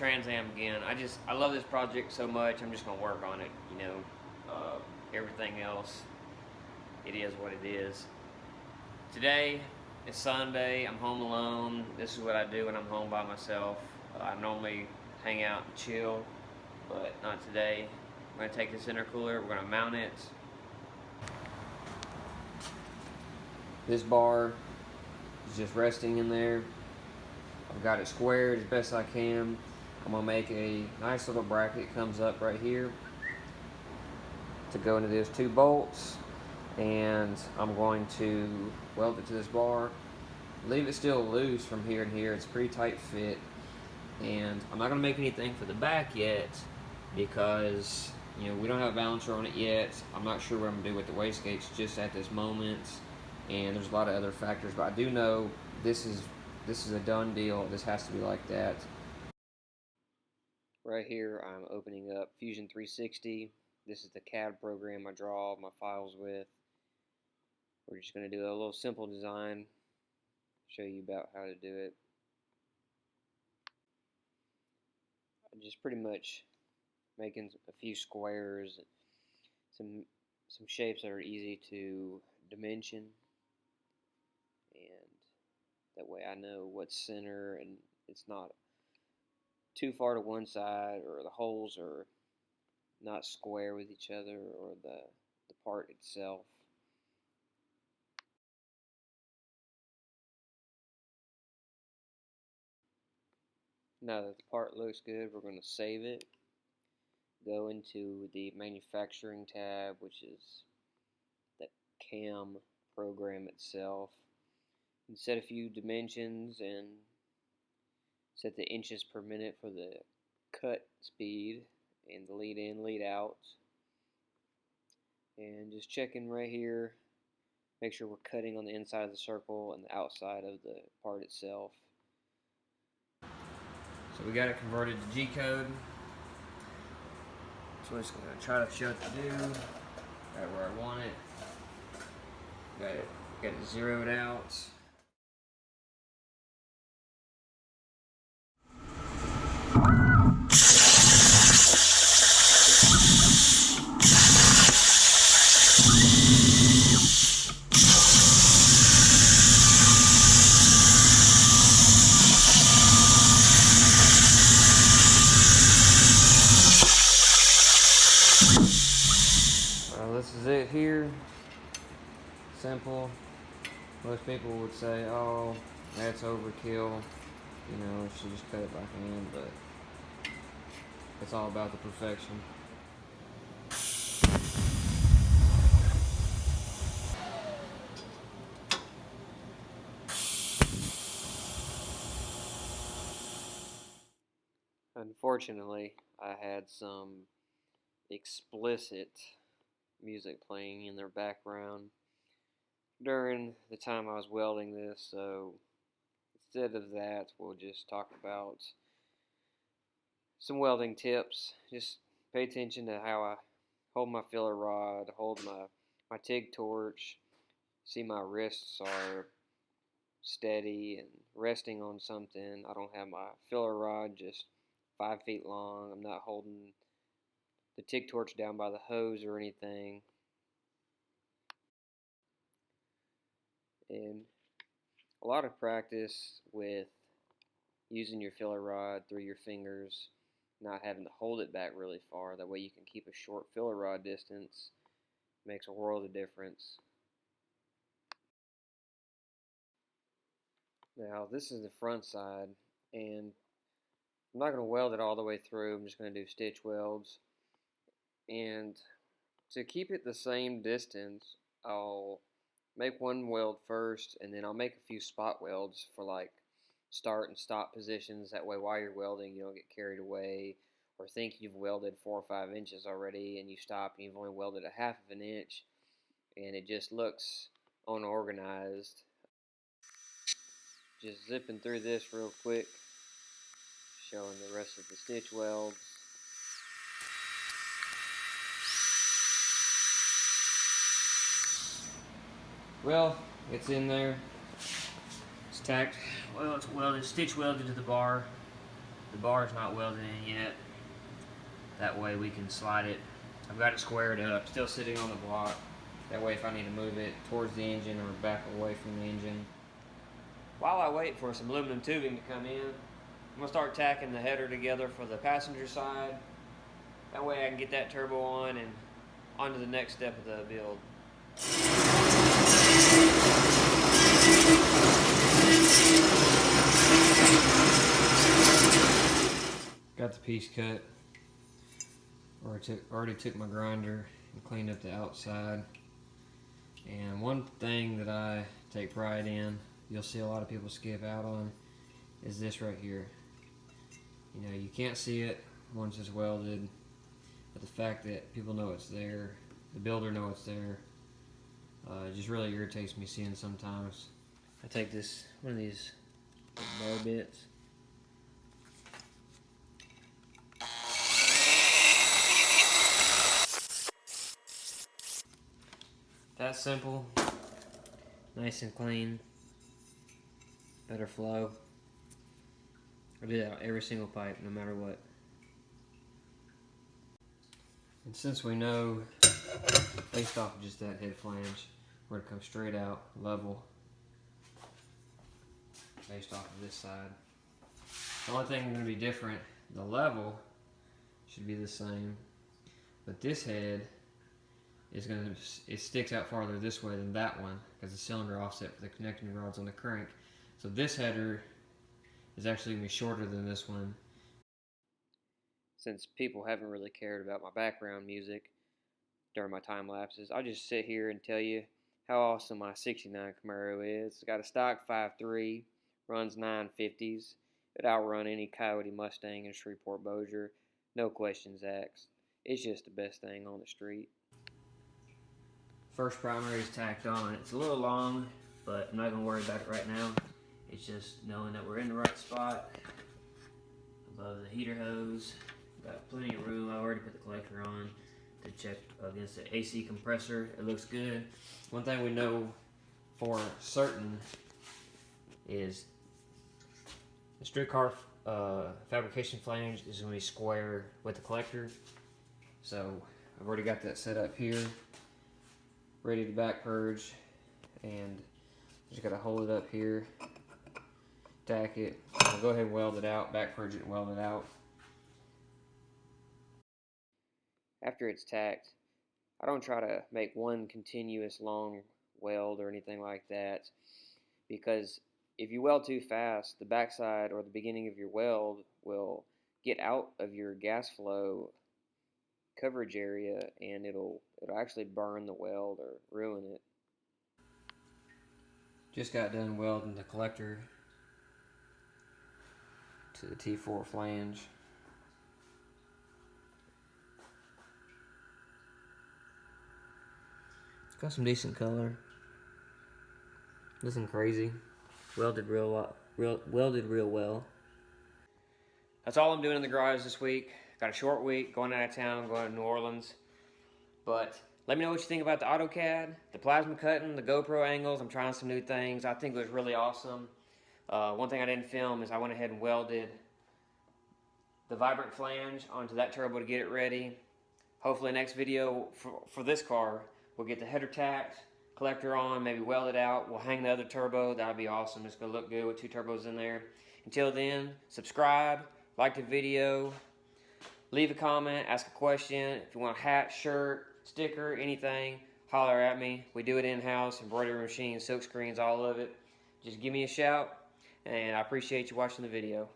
Trans Am again. I love this project so much. I'm just gonna work on it. You know, everything else, it is what it is. Today is Sunday. I'm home alone. This is what I do when I'm home by myself. I normally hang out and chill, but not today. I'm gonna take this intercooler. We're gonna mount it. This bar is just resting in there. I've got it squared as best I can. I'm gonna make a nice little bracket, comes up right here to go into those 2 bolts, and I'm going to weld it to this bar. Leave it still loose from here and here. It's a pretty tight fit, and I'm not gonna make anything for the back yet because we don't have a balancer on it yet. I'm not sure what I'm gonna do with the wastegates just at this moment, and there's a lot of other factors, but I do know this is a done deal. This has to be like that. Right here, I'm opening up Fusion 360. This is the CAD program I draw all my files with. We're just going to do a little simple design, show you about how to do it. I'm just pretty much making a few squares, some shapes that are easy to dimension, and that way I know what's center and it's not too far to one side, or the holes are not square with each other, or the part itself. Now that the part looks good, we're going to save it. Go into the manufacturing tab, which is the CAM program itself, and set a few dimensions and set the inches per minute for the cut speed and the lead in, lead out. And just checking right here, make sure we're cutting on the inside of the circle and the outside of the part itself. So we got it converted to G-code. So I'm just going to try to show it to do. Got it where I want it. Got it zeroed out. This is it here. Simple. Most people would say, oh, that's overkill. You should just cut it by hand, but it's all about the perfection. Unfortunately, I had some explicit music playing in their background during the time I was welding this, so instead of that, we'll just talk about some welding tips. Just pay attention to how I hold my filler rod, hold my TIG torch, see my wrists are steady and resting on something. I don't have my filler rod just 5 feet long. I'm not holding the TIG torch down by the hose or anything. And a lot of practice with using your filler rod through your fingers, not having to hold it back really far. That way you can keep a short filler rod distance. Makes a world of difference. Now this is the front side, and I'm not going to weld it all the way through. I'm just going to do stitch welds. And to keep it the same distance, I'll make one weld first, and then I'll make a few spot welds for like start and stop positions. That way while you're welding you don't get carried away or think you've welded 4 or 5 inches already and you stop and you've only welded a half of an inch, and it just looks unorganized. Just zipping through this real quick, showing the rest of the stitch welds. Well, it's in there. It's tacked. Well, it's welded, stitch welded to the bar. The bar's not welded in yet. That way we can slide it. I've got it squared up, still sitting on the block. That way if I need to move it towards the engine or back away from the engine. While I wait for some aluminum tubing to come in, I'm going to start tacking the header together for the passenger side. That way I can get that turbo on and onto the next step of the build. Got the piece cut. Already took my grinder and cleaned up the outside. And one thing that I take pride in, you'll see a lot of people skip out on, is this right here. You know, you can't see it once it's welded, but the fact that people know it's there, the builder knows it's there, it just really irritates me seeing sometimes. I take one of these bar bits. That's simple, nice and clean, better flow. I do that on every single pipe, no matter what. And since we know, based off of just that head flange, we're going to come straight out, level, based off of this side. The only thing going to be different, the level should be the same, but this head is it sticks out farther this way than that one because the cylinder offset for the connecting rods on the crank. So this header is actually going to be shorter than this one. Since people haven't really cared about my background music during my time lapses, I'll just sit here and tell you how awesome my 69 Camaro is. It's got a stock 5.3, runs 950s. It outrun any Coyote Mustang in Shreveport Bossier. No questions asked. It's just the best thing on the street. First primary is tacked on. It's a little long, but I'm not going to worry about it right now. It's just knowing that we're in the right spot above the heater hose. Got plenty of room. I already put the collector on to check against the AC compressor. It looks good. One thing we know for certain is the streetcar fabrication flange is going to be square with the collector. So I've already got that set up here, ready to back purge, and just got to hold it up here, tack it. I'll go ahead and weld it out, back purge it and weld it out. After it's tacked, I don't try to make one continuous long weld or anything like that, because if you weld too fast, the backside or the beginning of your weld will get out of your gas flow coverage area and it'll actually burn the weld or ruin it. Just got done welding the collector to the T4 flange. It's got some decent color. Nothing crazy. Welded real well. That's all I'm doing in the garage this week. Got a short week, going out of town, going to New Orleans. But let me know what you think about the AutoCAD, the plasma cutting, the GoPro angles. I'm trying some new things. I think it was really awesome. One thing I didn't film is I went ahead and welded the vibrant flange onto that turbo to get it ready. Hopefully next video for this car, we'll get the header tacked, collector on, maybe weld it out. We'll hang the other turbo. That'll be awesome. It's going to look good with two turbos in there. Until then, subscribe, like the video, leave a comment, ask a question. If you want a hat, shirt, sticker, anything, holler at me. We do it in-house, embroidery machine, silk screens, all of it. Just give me a shout, and I appreciate you watching the video.